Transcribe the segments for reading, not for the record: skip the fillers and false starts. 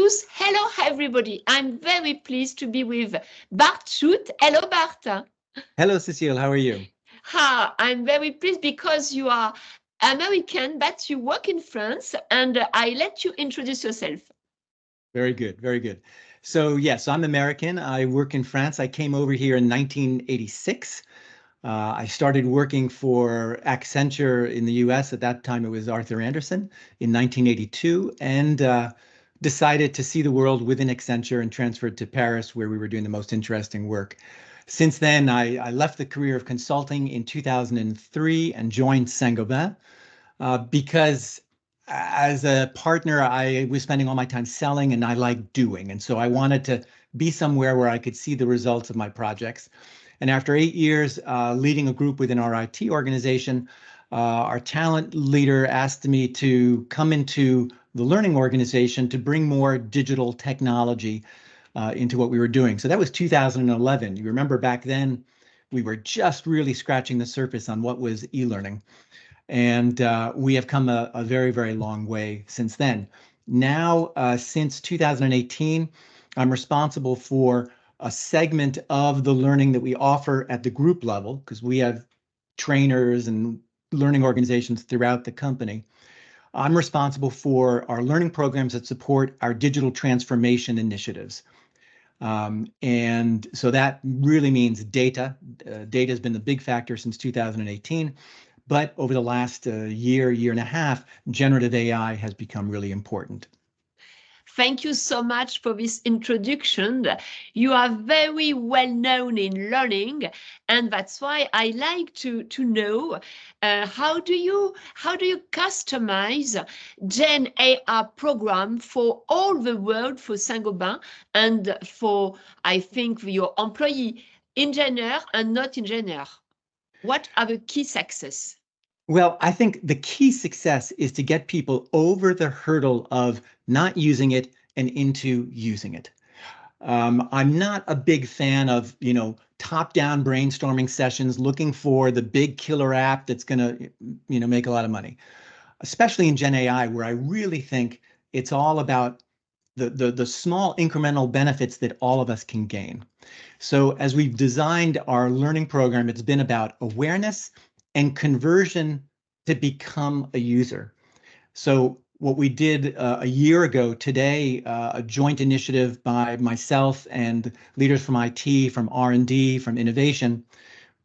tous. Hello, everybody. I'm very pleased to be with Bart Schutte. Hello, Bart. Hello, Cecile. How are you? I'm very pleased because you are American, but you work in France, and I let you introduce yourself. Very good. Very good. So, yes, I'm American. I work in France. I came over here in 1986. I started working for Accenture in the US. At that time, it was Arthur Andersen in 1982, and decided to see the world within Accenture and transferred to Paris, where we were doing the most interesting work. Since then, I left the career of consulting in 2003 and joined Saint-Gobain because as a partner, I was spending all my time selling and I like doing. And so I wanted to be somewhere where I could see the results of my projects. And after 8 years leading a group within our IT organization, our talent leader asked me to come into the learning organization to bring more digital technology into what we were doing. So that was 2011. You remember back then, we were just really scratching the surface on what was e-learning. And we have come a very, very long way since then. Now, since 2018, I'm responsible for a segment of the learning that we offer at the group level, because we have trainers and learning organizations throughout the company. I'm responsible for our learning programs that support our digital transformation initiatives. And so that really means data. Data has been the big factor since 2018. But over the last year and a half, generative AI has become really important. Thank you so much for this introduction. You are very well known in learning, and that's why I like to know how do you customize Gen AI program for all the world for Saint-Gobain and for, I think, your employee, engineer and not engineer. What are the key success? Well, I think the key success is to get people over the hurdle of not using it and into using it. I'm not a big fan of, top-down brainstorming sessions looking for the big killer app that's going to, make a lot of money, especially in Gen AI, where I really think it's all about the small incremental benefits that all of us can gain. So as we've designed our learning program, it's been about awareness and conversion to become a user. So what we did a year ago today, a joint initiative by myself and leaders from IT, from R&D, from innovation,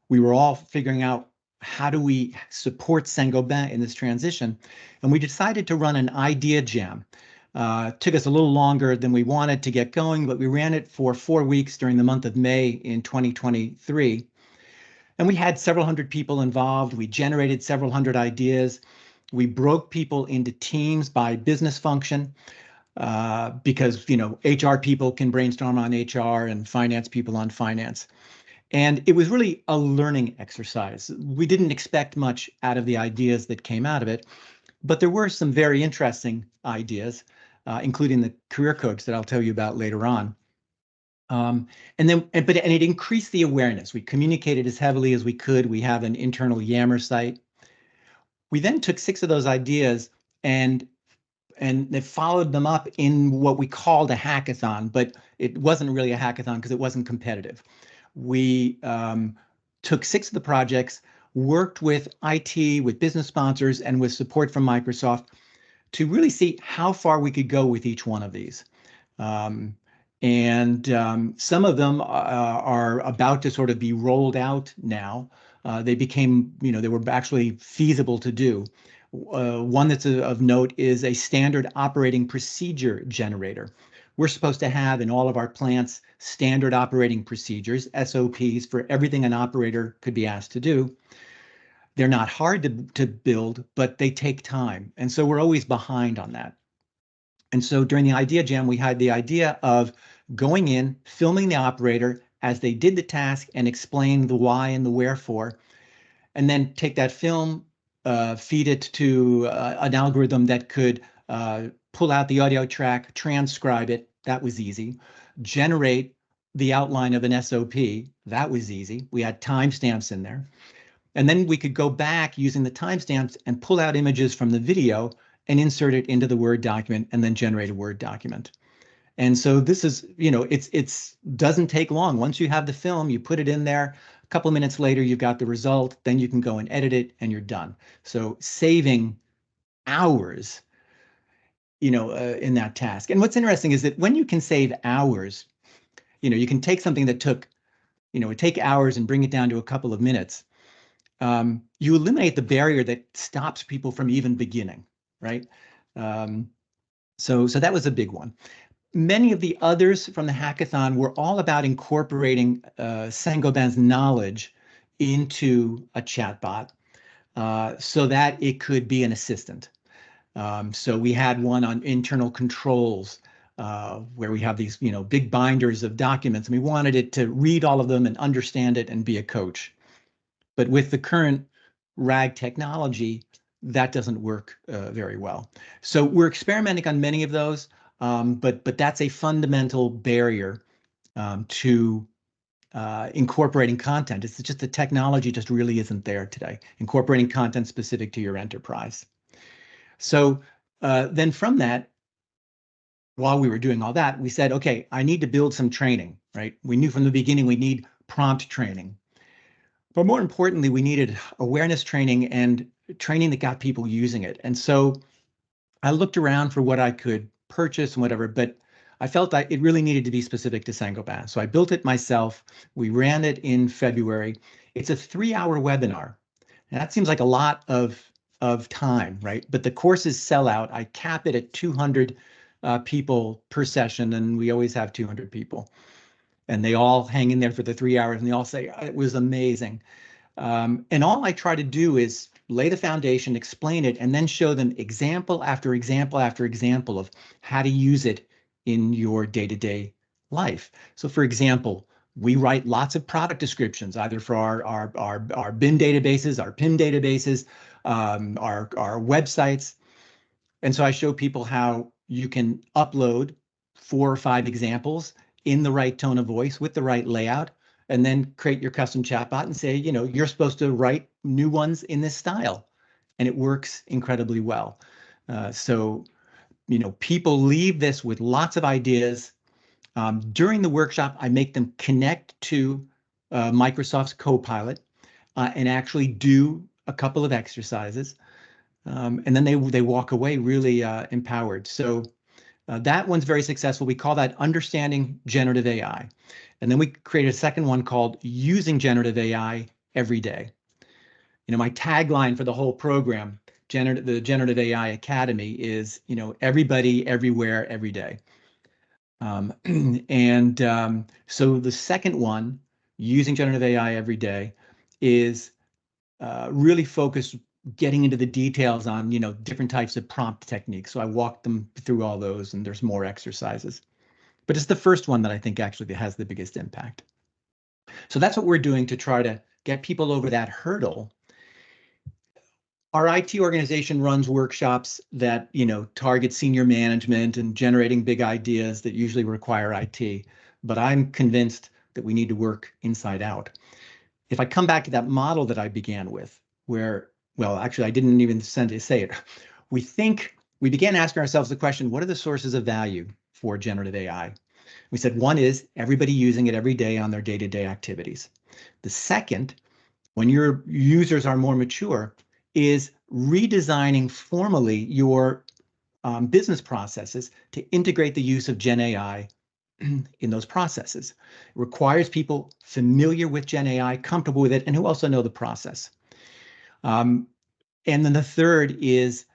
we were all figuring out how do we support Saint-Gobain in this transition? And we decided to run an idea jam. Took us a little longer than we wanted to get going, but we ran it for 4 weeks during the month of May in 2023. And we had several hundred people involved. We generated several hundred ideas. We broke people into teams by business function because, HR people can brainstorm on HR and finance people on finance. And it was really a learning exercise. We didn't expect much out of the ideas that came out of it, but there were some very interesting ideas, including the career coach that I'll tell you about later on. And it increased the awareness. We communicated as heavily as we could. We have an internal Yammer site. We then took 6 of those ideas and they followed them up in what we called a hackathon, but it wasn't really a hackathon because it wasn't competitive. We took 6 of the projects, worked with IT, with business sponsors, and with support from Microsoft to really see how far we could go with each one of these. Some of them are about to sort of be rolled out now. They became, they were actually feasible to do. One that's of note is a standard operating procedure generator. We're supposed to have in all of our plants standard operating procedures, SOPs, for everything an operator could be asked to do. They're not hard to build, but they take time. And so we're always behind on that. And so during the idea jam, we had the idea of going in, filming the operator as they did the task and explain the why and the wherefore, and then take that film, feed it to an algorithm that could pull out the audio track, transcribe it. That was easy. Generate the outline of an SOP. That was easy. We had timestamps in there. And then we could go back using the timestamps and pull out images from the video and insert it into the Word document and then generate a Word document. And so this is, it's doesn't take long. Once you have the film, you put it in there. A couple of minutes later, you've got the result. Then you can go and edit it, and you're done. So saving hours, in that task. And what's interesting is that when you can save hours, you can take something that took, would take hours and bring it down to a couple of minutes. You eliminate the barrier that stops people from even beginning, right? So that was a big one. Many of the others from the hackathon were all about incorporating Saint-Gobain's knowledge into a chatbot so that it could be an assistant. So we had one on internal controls where we have these, big binders of documents, and we wanted it to read all of them and understand it and be a coach. But with the current RAG technology, that doesn't work very well. So we're experimenting on many of those, but that's a fundamental barrier to incorporating content. It's just the technology just really isn't there today, incorporating content specific to your enterprise. So then from that, while we were doing all that, we said, okay, I need to build some training, right? We knew from the beginning we need prompt training. But more importantly, we needed awareness training and training that got people using it. And so I looked around for what I could purchase and whatever, but I felt that it really needed to be specific to Saint-Gobain. So I built it myself. We ran it in February. It's a 3-hour webinar. And that seems like a lot of time, right? But the courses sell out. I cap it at 200 people per session, and we always have 200 people. And they all hang in there for the 3 hours, and they all say, it was amazing. And all I try to do is lay the foundation, explain it, and then show them example after example after example of how to use it in your day-to-day life. So for example, we write lots of product descriptions, either for our bin databases, our PIM databases, our websites. And so I show people how you can upload 4 or 5 examples in the right tone of voice with the right layout, and then create your custom chatbot and say, you're supposed to write new ones in this style. And it works incredibly well. So people leave this with lots of ideas. During the workshop, I make them connect to Microsoft's Copilot and actually do a couple of exercises. And then they walk away really empowered. So that one's very successful. We call that Understanding Generative AI. And then we created a second one called Using Generative AI Every Day. My tagline for the whole program, the Generative AI Academy, is, everybody, everywhere, every day. So the second one, Using Generative AI Every Day, is really focused getting into the details on, different types of prompt techniques. So I walked them through all those, and there's more exercises. But it's the first one that I think actually has the biggest impact. So that's what we're doing to try to get people over that hurdle. Our IT organization runs workshops that, target senior management and generating big ideas that usually require IT. But I'm convinced that we need to work inside out. If I come back to that model that I began with, where, well, actually, I didn't even say it. We began asking ourselves the question, what are the sources of value for generative AI? We said one is everybody using it every day on their day-to-day activities. The second, when your users are more mature, is redesigning formally your business processes to integrate the use of Gen AI in those processes. It requires people familiar with Gen AI, comfortable with it, and who also know the process. And then the third is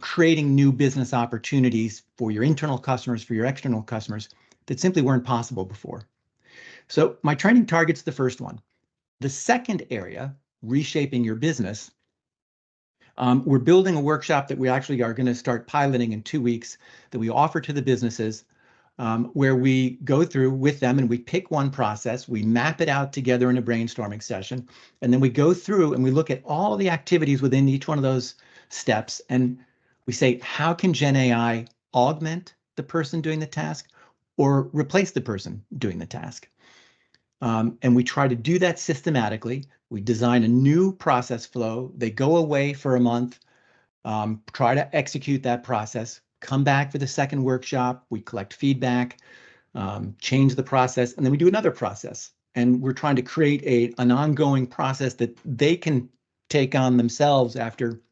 creating new business opportunities for your internal customers, for your external customers that simply weren't possible before. So my training targets the first one. The second area, reshaping your business, we're building a workshop that we actually are going to start piloting in 2 weeks that we offer to the businesses, where we go through with them and we pick one process, we map it out together in a brainstorming session, and then we go through and we look at all the activities within each one of those steps, and we say, how can Gen AI augment the person doing the task or replace the person doing the task? And we try to do that systematically. We design a new process flow. They go away for a month, try to execute that process, come back for the second workshop, we collect feedback, change the process, and then we do another process. And we're trying to create an ongoing process that they can take on themselves after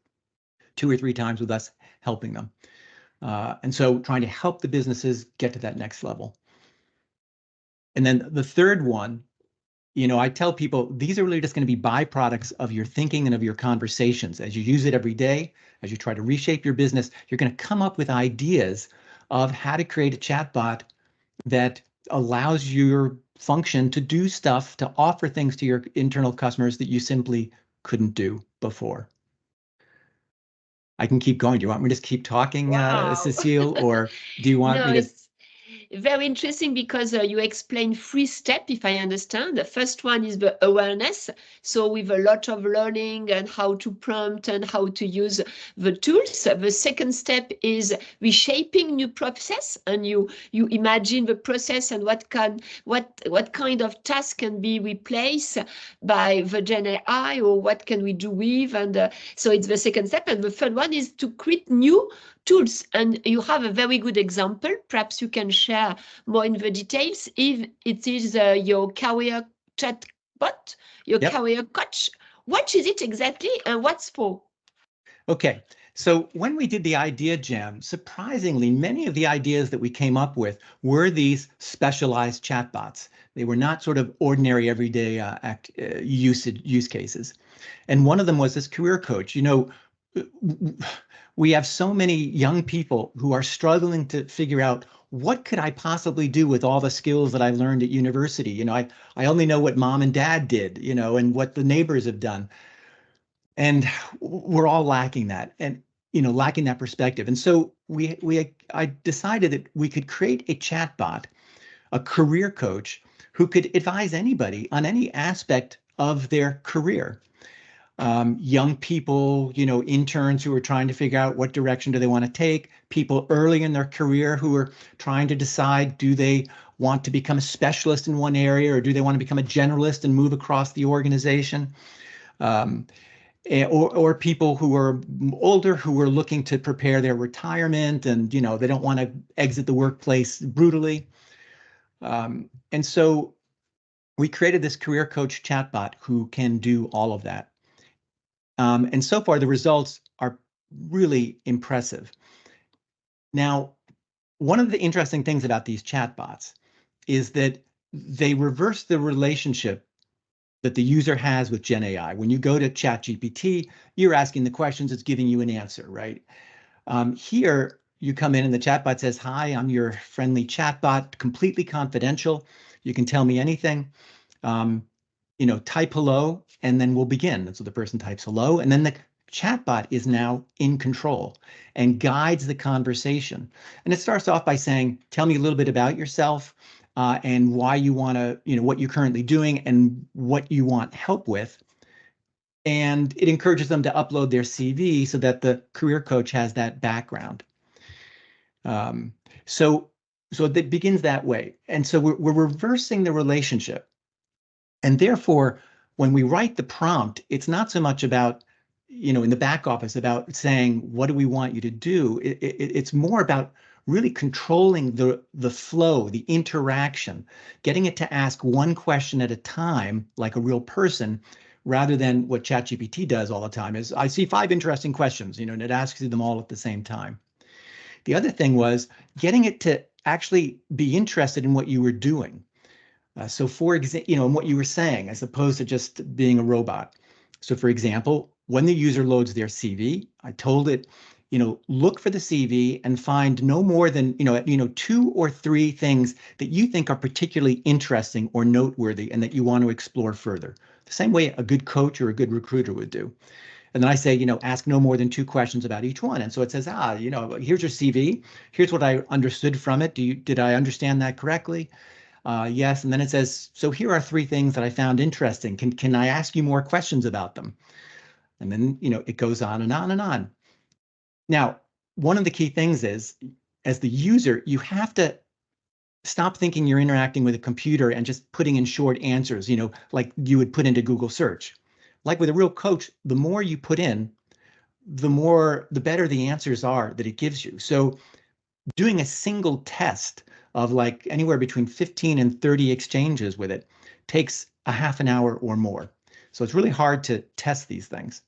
2 or 3 times with us helping them. And so trying to help the businesses get to that next level. And then the third one, I tell people these are really just going to be byproducts of your thinking and of your conversations. As you use it every day, as you try to reshape your business, you're going to come up with ideas of how to create a chatbot that allows your function to do stuff, to offer things to your internal customers that you simply couldn't do before. I can keep going. Do you want me to just keep talking, Wow. Cecile, or do you want No, me to? it's very interesting because you explain 3 steps, if I understand. The first one is the awareness. So with a lot of learning and how to prompt and how to use the tools. The second step is reshaping new process, and you imagine the process and what kind of task can be replaced by the Gen AI, or what can we do with, and so it's the second step. And the third one is to create new tools, and you have a very good example. Perhaps you can share more in the details. If it is your career chatbot, your career coach, what is it exactly and what's for? Okay, so when we did the idea jam, surprisingly, many of the ideas that we came up with were these specialized chatbots. They were not sort of ordinary everyday use cases. And one of them was this career coach. We have so many young people who are struggling to figure out, what could I possibly do with all the skills that I learned at university? I only know what mom and dad did, and what the neighbors have done. And we're all lacking that, and lacking that perspective. And so I decided that we could create a chatbot, a career coach, who could advise anybody on any aspect of their career. Young people, interns who are trying to figure out what direction do they want to take, people early in their career who are trying to decide, do they want to become a specialist in one area, or do they want to become a generalist and move across the organization? Or people who are older, who are looking to prepare their retirement, and they don't want to exit the workplace brutally. And so we created this career coach chatbot who can do all of that. And so far, the results are really impressive. Now, one of the interesting things about these chatbots is that they reverse the relationship that the user has with Gen AI. When you go to ChatGPT, you're asking the questions, it's giving you an answer, right? Here, you come in and the chatbot says, "Hi, I'm your friendly chatbot, completely confidential. You can tell me anything. Type hello, and then we'll begin." And so the person types hello, and then the chatbot is now in control and guides the conversation. And it starts off by saying, "Tell me a little bit about yourself, and why you want to, what you're currently doing and what you want help with." And it encourages them to upload their CV so that the career coach has that background. So it begins that way. And so we're reversing the relationship. And therefore, when we write the prompt, it's not so much about, in the back office, about saying, what do we want you to do? It's more about really controlling the flow, the interaction, getting it to ask one question at a time, like a real person, rather than what ChatGPT does all the time is, "I see 5 interesting questions," and it asks you them all at the same time. The other thing was getting it to actually be interested in what you were doing. So for example, and what you were saying, as opposed to just being a robot. So for example, when the user loads their CV, I told it, look for the CV and find no more than, 2 or 3 things that you think are particularly interesting or noteworthy and that you want to explore further. The same way a good coach or a good recruiter would do. And then I say, ask no more than 2 questions about each one. And so it says, here's your CV. Here's what I understood from it. Did I understand that correctly? Yes. And then it says, so here are 3 things that I found interesting. Can I ask you more questions about them? And then, it goes on and on and on. Now, one of the key things is, as the user, you have to stop thinking you're interacting with a computer and just putting in short answers, like you would put into Google search. Like with a real coach, the more you put in, the better the answers are that it gives you. So doing a single test of like anywhere between 15 and 30 exchanges with it takes a half an hour or more. So it's really hard to test these things.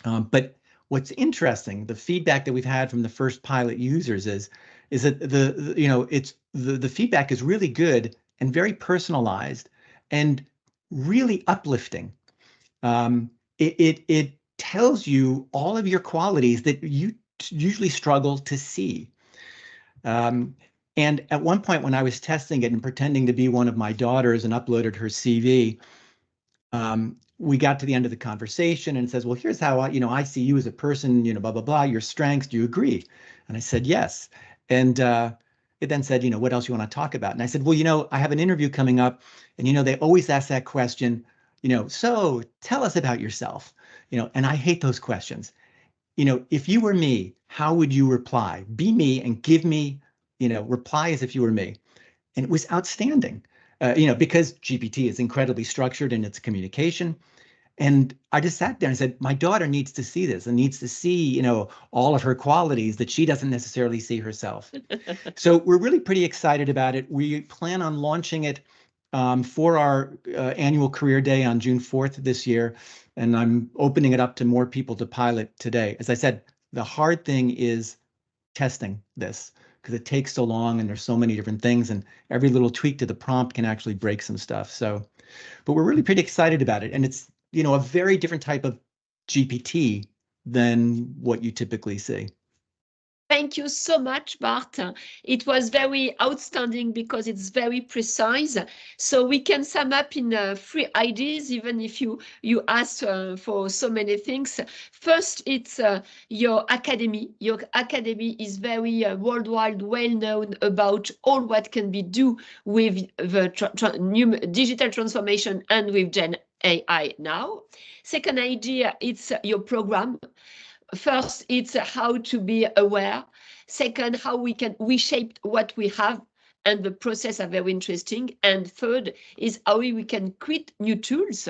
But what's interesting, the feedback that we've had from the first pilot users is that the feedback is really good and very personalized and really uplifting. It tells you all of your qualities that you usually struggle to see. And at one point when I was testing it and pretending to be one of my daughters and uploaded her CV, we got to the end of the conversation and it says, well, here's how I see you as a person, blah, blah, blah, your strengths, do you agree? And I said, yes. And it then said, what else you want to talk about? And I said, well, I have an interview coming up and, they always ask that question, so tell us about yourself, and I hate those questions. If you were me, how would you reply? Be me and give me, reply as if you were me. And it was outstanding, because GPT is incredibly structured in its communication. And I just sat there and said, my daughter needs to see this and needs to see, all of her qualities that she doesn't necessarily see herself. So we're really pretty excited about it. We plan on launching it for our annual career day on June 4th this year. And I'm opening it up to more people to pilot today. As I said, the hard thing is testing this because it takes so long and there's so many different things and every little tweak to the prompt can actually break some stuff. So, but we're really pretty excited about it. And it's, a very different type of GPT than what you typically see. Thank you so much, Bart. It was very outstanding because it's very precise. So we can sum up in 3 ideas, even if you ask for so many things. First, it's your academy. Your academy is very worldwide well known about all what can be do with the new digital transformation and with Gen AI now. Second idea, it's your program. First, it's how to be aware. Second, how we can reshape what we have, and the process are very interesting. And third is how we can create new tools.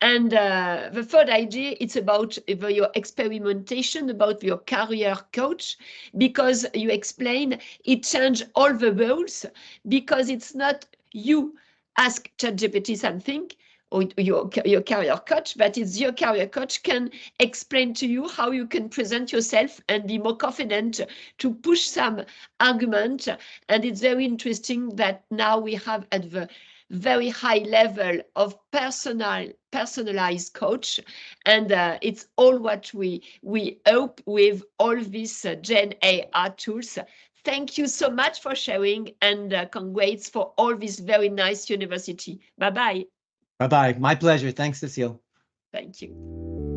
And the third idea, it's about your experimentation, about your career coach, because you explain it changed all the roles, because it's not you ask ChatGPT something, or your career coach, but it's your career coach can explain to you how you can present yourself and be more confident to push some argument. And it's very interesting that now we have at the very high level of personalized coach, and it's all what we hope with all these Gen AI tools. Thank you so much for sharing, and congrats for all this very nice university. Bye-bye. Bye-bye. My pleasure. Thanks, Cecile. Thank you.